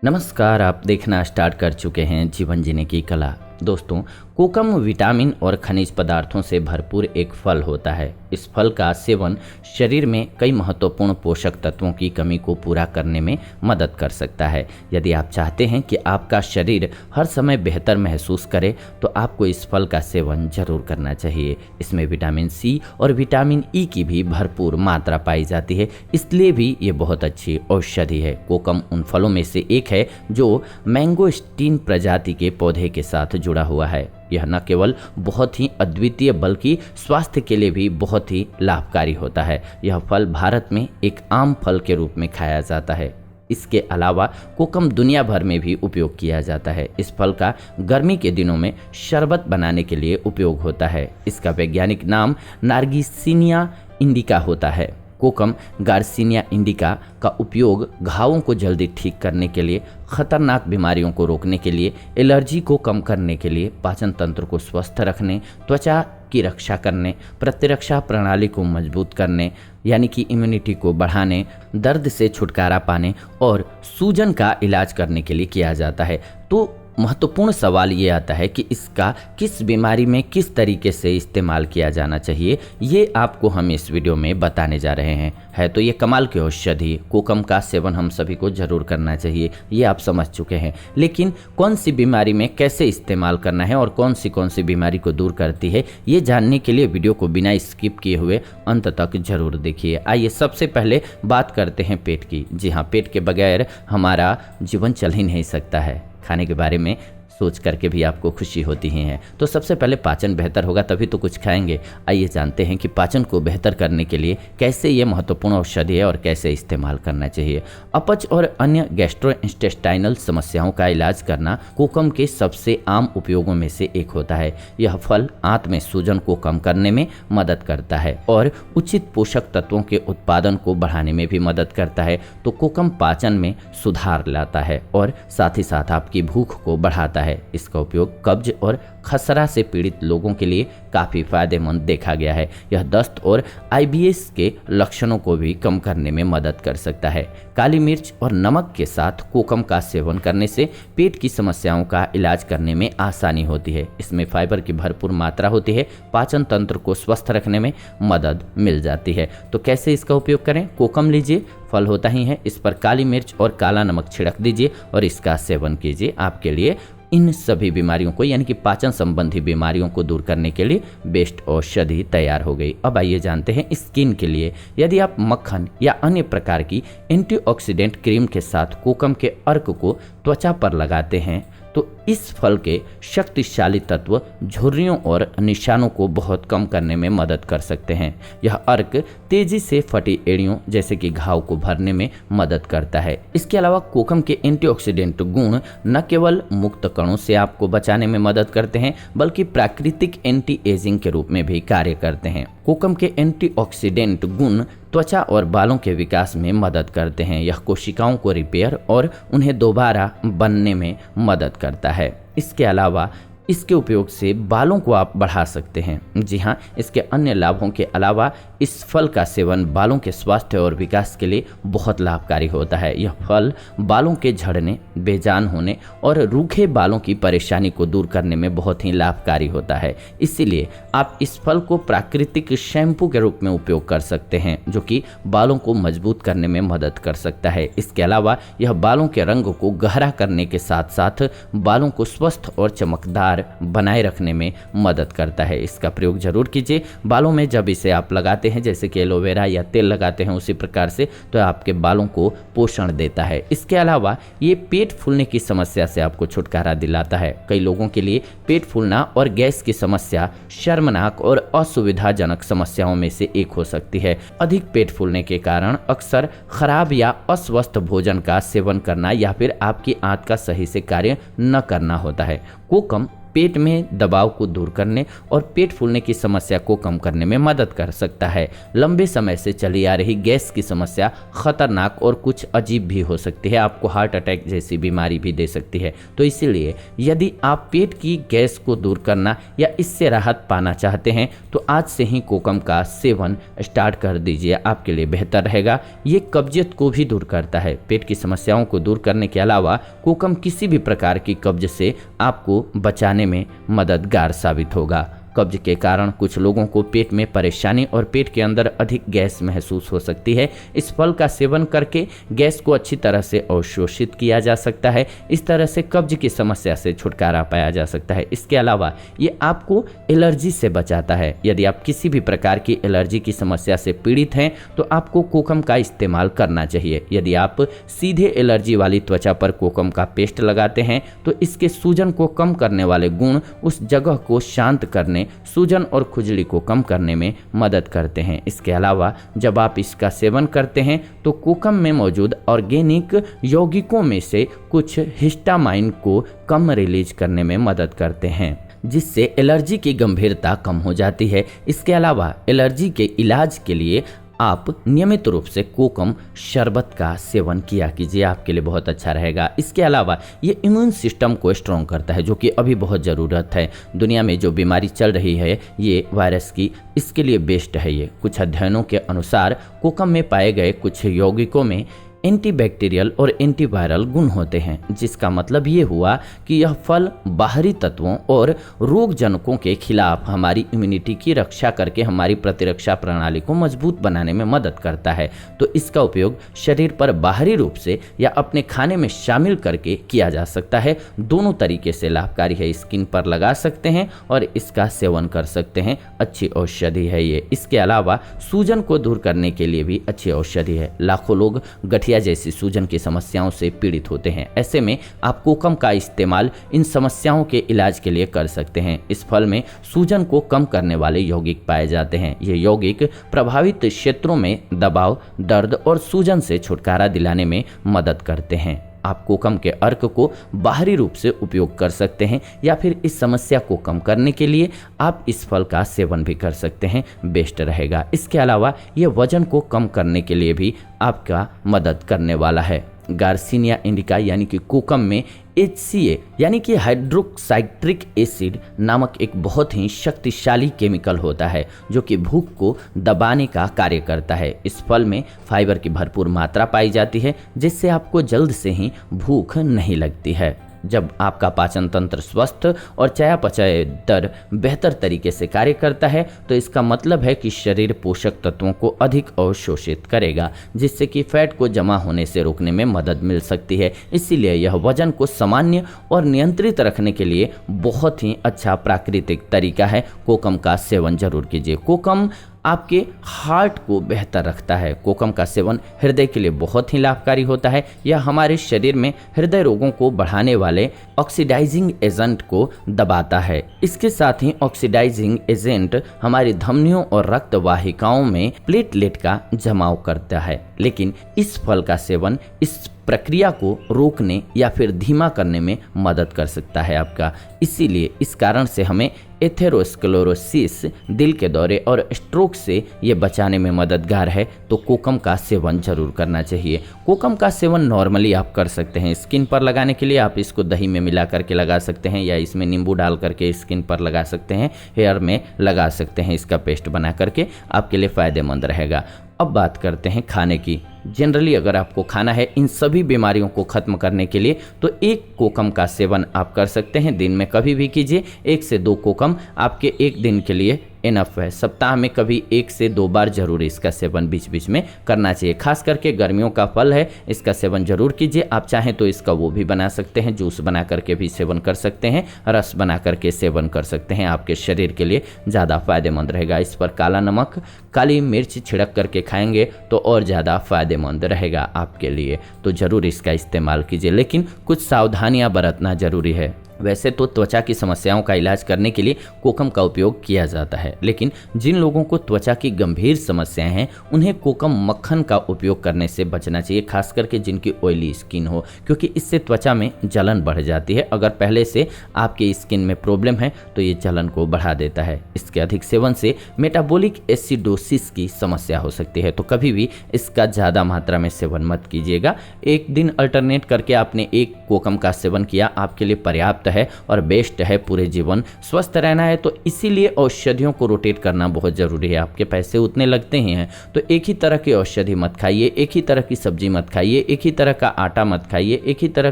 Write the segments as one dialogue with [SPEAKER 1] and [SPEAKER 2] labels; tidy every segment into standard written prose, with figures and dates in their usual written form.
[SPEAKER 1] नमस्कार। आप देखना स्टार्ट कर चुके हैं जीवन जीने की कला। दोस्तों, कोकम विटामिन और खनिज पदार्थों से भरपूर एक फल होता है। इस फल का सेवन शरीर में कई महत्वपूर्ण पोषक तत्वों की कमी को पूरा करने में मदद कर सकता है। यदि आप चाहते हैं कि आपका शरीर हर समय बेहतर महसूस करे तो आपको इस फल का सेवन जरूर करना चाहिए। इसमें विटामिन सी और विटामिन ई की भी भरपूर मात्रा पाई जाती है, इसलिए भी ये बहुत अच्छी औषधि है। कोकम उन फलों में से एक है जो मैंगोस्टीन प्रजाति के पौधे के साथ जुड़ा हुआ है। यह न केवल बहुत ही अद्वितीय बल्कि स्वास्थ्य के लिए भी बहुत ही लाभकारी होता है। यह फल भारत में एक आम फल के रूप में खाया जाता है। इसके अलावा कोकम दुनिया भर में भी उपयोग किया जाता है। इस फल का गर्मी के दिनों में शरबत बनाने के लिए उपयोग होता है। इसका वैज्ञानिक नाम नार्गिसिनिया इंडिका होता है। कोकम गार्सिनिया इंडिका का उपयोग घावों को जल्दी ठीक करने के लिए, खतरनाक बीमारियों को रोकने के लिए, एलर्जी को कम करने के लिए, पाचन तंत्र को स्वस्थ रखने, त्वचा की रक्षा करने, प्रतिरक्षा प्रणाली को मजबूत करने यानी कि इम्यूनिटी को बढ़ाने, दर्द से छुटकारा पाने और सूजन का इलाज करने के लिए किया जाता है। तो महत्वपूर्ण सवाल ये आता है कि इसका किस बीमारी में किस तरीके से इस्तेमाल किया जाना चाहिए, ये आपको हम इस वीडियो में बताने जा रहे हैं। है तो ये कमाल की औषधि। कोकम का सेवन हम सभी को जरूर करना चाहिए, ये आप समझ चुके हैं। लेकिन कौन सी बीमारी में कैसे इस्तेमाल करना है और कौन सी बीमारी को दूर करती है, ये जानने के लिए वीडियो को बिना स्किप किए हुए अंत तक जरूर देखिए। आइए सबसे पहले बात करते हैं पेट की। जी हाँ, पेट के बगैर हमारा जीवन चल ही नहीं सकता है। खाने के बारे में सोच करके भी आपको खुशी होती ही है। तो सबसे पहले पाचन बेहतर होगा तभी तो कुछ खाएंगे। आइए जानते हैं कि पाचन को बेहतर करने के लिए कैसे ये महत्वपूर्ण औषधि है और कैसे इस्तेमाल करना चाहिए। अपच और अन्य गैस्ट्रोइंटेस्टाइनल समस्याओं का इलाज करना कोकम के सबसे आम उपयोगों में से एक होता है। यह फल आंत में सूजन को कम करने में मदद करता है और उचित पोषक तत्वों के उत्पादन को बढ़ाने में भी मदद करता है। तो कोकम पाचन में सुधार लाता है और साथ ही साथ आपकी भूख को बढ़ाता है। इसका उपयोग कब्ज और खसरा से पीड़ित लोगों के लिए काफी फायदेमंद देखा गया है। यह दस्त और आईबीएस के लक्षणों को भी कम करने में मदद कर सकता है। काली मिर्च और नमक के साथ कोकम का सेवन करने से पेट की समस्याओं का इलाज करने में आसानी होती है। इसमें फाइबर की भरपूर मात्रा होती है, पाचन तंत्र को स्वस्थ रखने में मदद मिल जाती है। तो कैसे इसका उपयोग करें? कोकम लीजिए, फल होता ही है, इस पर काली मिर्च और काला नमक छिड़क दीजिए और इसका सेवन कीजिए। आपके लिए इन सभी बीमारियों को यानी कि पाचन संबंधी बीमारियों को दूर करने के लिए बेस्ट औषधि तैयार हो गई। अब आइए जानते हैं स्किन के लिए। यदि आप मक्खन या अन्य प्रकार की एंटीऑक्सीडेंट क्रीम के साथ कोकम के अर्क को त्वचा पर लगाते हैं तो इस फल के शक्तिशाली तत्व झुर्रियों और निशानों को बहुत कम करने में मदद कर सकते हैं। यह अर्क तेजी से फटी एड़ियों जैसे कि घाव को भरने में मदद करता है। इसके अलावा कोकम के एंटीऑक्सीडेंट गुण न केवल मुक्त कणों से आपको बचाने में मदद करते हैं बल्कि प्राकृतिक एंटी एजिंग के रूप में भी कार्य करते हैं। कोकम के एंटीऑक्सीडेंट गुण त्वचा और बालों के विकास में मदद करते हैं। यह कोशिकाओं को रिपेयर और उन्हें दोबारा बनने में मदद करता है। इसके अलावा इसके उपयोग से बालों को आप बढ़ा सकते हैं। जी हाँ, इसके अन्य लाभों के अलावा इस फल का सेवन बालों के स्वास्थ्य और विकास के लिए बहुत लाभकारी होता है। यह फल बालों के झड़ने, बेजान होने और रूखे बालों की परेशानी को दूर करने में बहुत ही लाभकारी होता है। इसीलिए आप इस फल को प्राकृतिक शैम्पू के रूप में उपयोग कर सकते हैं जो कि बालों को मजबूत करने में मदद कर सकता है। इसके अलावा यह बालों के रंग को गहरा करने के साथ साथ बालों को स्वस्थ और चमकदार बनाए रखने में मदद करता है। इसका प्रयोग जरूर कीजिए। बालों में जब इसे आप लगाते हैं जैसे कि एलोवेरा या तेल लगाते हैं उसी प्रकार से, तो आपके बालों को पोषण देता है। इसके अलावा ये पेट फूलने की समस्या से आपको छुटकारा दिलाता है। कई लोगों के लिए पेट फूलना और गैस की समस्या शर्मनाक और असुविधाजनक समस्याओं में से एक हो सकती है। अधिक पेट फूलने के कारण अक्सर खराब या अस्वस्थ भोजन का सेवन करना या फिर आपकी आंत का सही से कार्य न करना होता है। कोकम पेट में दबाव को दूर करने और पेट फूलने की समस्या को कम करने में मदद कर सकता है। लंबे समय से चली आ रही गैस की समस्या खतरनाक और कुछ अजीब भी हो सकती है, आपको हार्ट अटैक जैसी बीमारी भी दे सकती है। तो इसीलिए यदि आप पेट की गैस को दूर करना या इससे राहत पाना चाहते हैं तो आज से ही कोकम का सेवन स्टार्ट कर दीजिए, आपके लिए बेहतर रहेगा। ये कब्जियत को भी दूर करता है। पेट की समस्याओं को दूर करने के अलावा कोकम किसी भी प्रकार की कब्ज से आपको बचाने में मददगार साबित होगा। कब्ज के कारण कुछ लोगों को पेट में परेशानी और पेट के अंदर अधिक गैस महसूस हो सकती है। इस फल का सेवन करके गैस को अच्छी तरह से अवशोषित किया जा सकता है। इस तरह से कब्ज की समस्या से छुटकारा पाया जा सकता है। इसके अलावा ये आपको एलर्जी से बचाता है। यदि आप किसी भी प्रकार की एलर्जी की समस्या से पीड़ित हैं तो आपको कोकम का इस्तेमाल करना चाहिए। यदि आप सीधे एलर्जी वाली त्वचा पर कोकम का पेस्ट लगाते हैं तो इसके सूजन को कम करने वाले गुण उस जगह को शांत करने, सूजन और खुजली को कम करने में मदद करते हैं। इसके अलावा जब आप इसका सेवन करते हैं तो कोकम में मौजूद ऑर्गेनिक यौगिकों में से कुछ हिस्टामाइन को कम रिलीज करने में मदद करते हैं, जिससे एलर्जी की गंभीरता कम हो जाती है। इसके अलावा एलर्जी के इलाज के लिए आप नियमित रूप से कोकम शरबत का सेवन किया कीजिए, आपके लिए बहुत अच्छा रहेगा। इसके अलावा ये इम्यून सिस्टम को स्ट्रॉन्ग करता है, जो कि अभी बहुत ज़रूरत है। दुनिया में जो बीमारी चल रही है ये वायरस की, इसके लिए बेस्ट है ये। कुछ अध्ययनों के अनुसार कोकम में पाए गए कुछ यौगिकों में एंटीबैक्टीरियल और एंटीवायरल गुण होते हैं, जिसका मतलब ये हुआ कि यह फल बाहरी तत्वों और रोगजनकों के खिलाफ हमारी इम्यूनिटी की रक्षा करके हमारी प्रतिरक्षा प्रणाली को मजबूत बनाने में मदद करता है। तो इसका उपयोग शरीर पर बाहरी रूप से या अपने खाने में शामिल करके किया जा सकता है। दोनों तरीके से लाभकारी है। स्किन पर लगा सकते हैं और इसका सेवन कर सकते हैं, अच्छी औषधि है ये। इसके अलावा सूजन को दूर करने के लिए भी अच्छी औषधि है। लाखों लोग गठिया जैसी सूजन की समस्याओं से पीड़ित होते हैं। ऐसे में आप कोकम का इस्तेमाल इन समस्याओं के इलाज के लिए कर सकते हैं। इस फल में सूजन को कम करने वाले यौगिक पाए जाते हैं। ये यौगिक प्रभावित क्षेत्रों में दबाव, दर्द और सूजन से छुटकारा दिलाने में मदद करते हैं। आप कोकम के अर्क को बाहरी रूप से उपयोग कर सकते हैं या फिर इस समस्या को कम करने के लिए आप इस फल का सेवन भी कर सकते हैं, बेस्ट रहेगा। इसके अलावा ये वजन को कम करने के लिए भी आपका मदद करने वाला है। गार्सिनिया इंडिका यानी कि कोकम में HCA यानी कि हाइड्रोक्साइट्रिक एसिड नामक एक बहुत ही शक्तिशाली केमिकल होता है, जो कि भूख को दबाने का कार्य करता है। इस फल में फाइबर की भरपूर मात्रा पाई जाती है, जिससे आपको जल्द से ही भूख नहीं लगती है। जब आपका पाचन तंत्र स्वस्थ और चयापचय दर बेहतर तरीके से कार्य करता है तो इसका मतलब है कि शरीर पोषक तत्वों को अधिक अवशोषित करेगा, जिससे कि फैट को जमा होने से रोकने में मदद मिल सकती है। इसीलिए यह वजन को सामान्य और नियंत्रित रखने के लिए बहुत ही अच्छा प्राकृतिक तरीका है। कोकम का सेवन जरूर कीजिए। कोकम आपके हार्ट को बेहतर रखता है। कोकम का सेवन हृदय के लिए बहुत ही लाभकारी होता है। यह हमारे शरीर में हृदय रोगों को बढ़ाने वाले ऑक्सीडाइजिंग एजेंट को दबाता है। इसके साथ ही ऑक्सीडाइजिंग एजेंट हमारी धमनियों और रक्त वाहिकाओं में प्लेटलेट का जमाव करता है, लेकिन इस फल का सेवन इस प्रक्रिया को रोकने या फिर धीमा करने में मदद कर सकता है आपका। इसीलिए इस कारण से हमें एथेरोस्क्लेरोसिस, दिल के दौरे और स्ट्रोक से ये बचाने में मददगार है। तो कोकम का सेवन जरूर करना चाहिए। कोकम का सेवन नॉर्मली आप कर सकते हैं। स्किन पर लगाने के लिए आप इसको दही में मिला करके लगा सकते हैं या इसमें नींबू डाल करके स्किन पर लगा सकते हैं, हेयर में लगा सकते हैं। इसका पेस्ट बना करके आपके लिए फ़ायदेमंद रहेगा। अब बात करते हैं खाने की। जनरली अगर आपको खाना है इन सभी बीमारियों को ख़त्म करने के लिए तो एक कोकम का सेवन आप कर सकते हैं। दिन में कभी भी कीजिए। 1 से 2 कोकम आपके एक दिन के लिए इनफ है। सप्ताह में कभी 1 से 2 बार जरूर इसका सेवन बीच बीच में करना चाहिए। खास करके गर्मियों का फल है, इसका सेवन जरूर कीजिए। आप चाहें तो इसका वो भी बना सकते हैं, जूस बना करके भी सेवन कर सकते हैं, रस बना करके सेवन कर सकते हैं। आपके शरीर के लिए ज़्यादा फायदेमंद रहेगा। इस पर काला नमक, काली मिर्च छिड़क करके खाएंगे तो और ज़्यादा फायदेमंद रहेगा आपके लिए। तो ज़रूर इसका इस्तेमाल कीजिए, लेकिन कुछ सावधानियाँ बरतना ज़रूरी है। वैसे तो त्वचा की समस्याओं का इलाज करने के लिए कोकम का उपयोग किया जाता है, लेकिन जिन लोगों को त्वचा की गंभीर समस्याएं हैं उन्हें कोकम मक्खन का उपयोग करने से बचना चाहिए, खास करके जिनकी ऑयली स्किन हो, क्योंकि इससे त्वचा में जलन बढ़ जाती है। अगर पहले से आपके स्किन में प्रॉब्लम है तो ये जलन को बढ़ा देता है। इसके अधिक सेवन से मेटाबॉलिक एसिडोसिस की समस्या हो सकती है, तो कभी भी इसका ज़्यादा मात्रा में सेवन मत कीजिएगा। एक दिन अल्टरनेट करके आपने एक कोकम का सेवन किया आपके लिए पर्याप्त है और बेस्ट है। पूरे जीवन स्वस्थ रहना है तो इसीलिए औषधियों को रोटेट करना बहुत जरूरी है। आपके पैसे उतने लगते ही हैं तो एक ही तरह की औषधि मत खाइए, एक ही तरह की सब्जी मत खाइए, एक ही तरह का आटा मत खाइए, एक ही तरह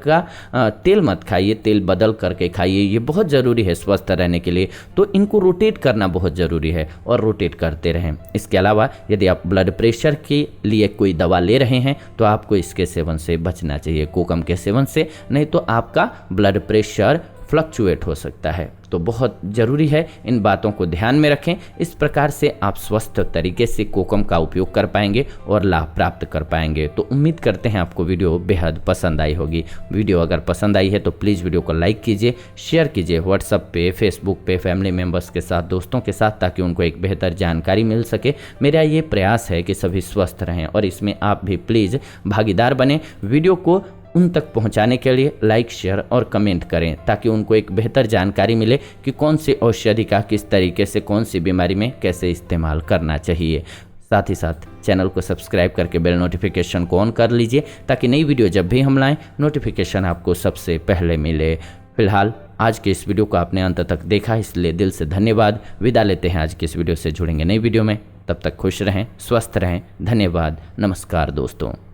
[SPEAKER 1] का तेल मत खाइए, तेल बदल करके खाइए। ये बहुत ज़रूरी है स्वस्थ रहने के लिए, तो इनको रोटेट करना बहुत ज़रूरी है और रोटेट करते रहें। इसके अलावा यदि आप ब्लड प्रेशर के लिए कोई दवा ले रहे हैं तो आपको इसके सेवन से बचना चाहिए, कोकम के सेवन से, नहीं तो आपका ब्लड प्रेशर फ्लक्चुएट हो सकता है। तो बहुत ज़रूरी है इन बातों को ध्यान में रखें। इस प्रकार से आप स्वस्थ तरीके से कोकम का उपयोग कर पाएंगे और लाभ प्राप्त कर पाएंगे। तो उम्मीद करते हैं आपको वीडियो बेहद पसंद आई होगी। वीडियो अगर पसंद आई है तो प्लीज़ वीडियो को लाइक कीजिए, शेयर कीजिए व्हाट्सएप पे, फेसबुक पे, फैमिली मेम्बर्स के साथ, दोस्तों के साथ, ताकि उनको एक बेहतर जानकारी मिल सके। मेरा ये प्रयास है कि सभी स्वस्थ रहें और इसमें आप भी प्लीज़ भागीदार बने। वीडियो को उन तक पहुंचाने के लिए लाइक, शेयर और कमेंट करें ताकि उनको एक बेहतर जानकारी मिले कि कौन सी औषधि का किस तरीके से कौन सी बीमारी में कैसे इस्तेमाल करना चाहिए। साथ ही साथ चैनल को सब्सक्राइब करके बेल नोटिफिकेशन को ऑन कर लीजिए ताकि नई वीडियो जब भी हम लाएं नोटिफिकेशन आपको सबसे पहले मिले। फिलहाल आज के इस वीडियो को आपने अंत तक देखा, इसलिए दिल से धन्यवाद। विदा लेते हैं आज की इस वीडियो से, जुड़ेंगे नई वीडियो में। तब तक खुश रहें, स्वस्थ रहें। धन्यवाद, नमस्कार दोस्तों।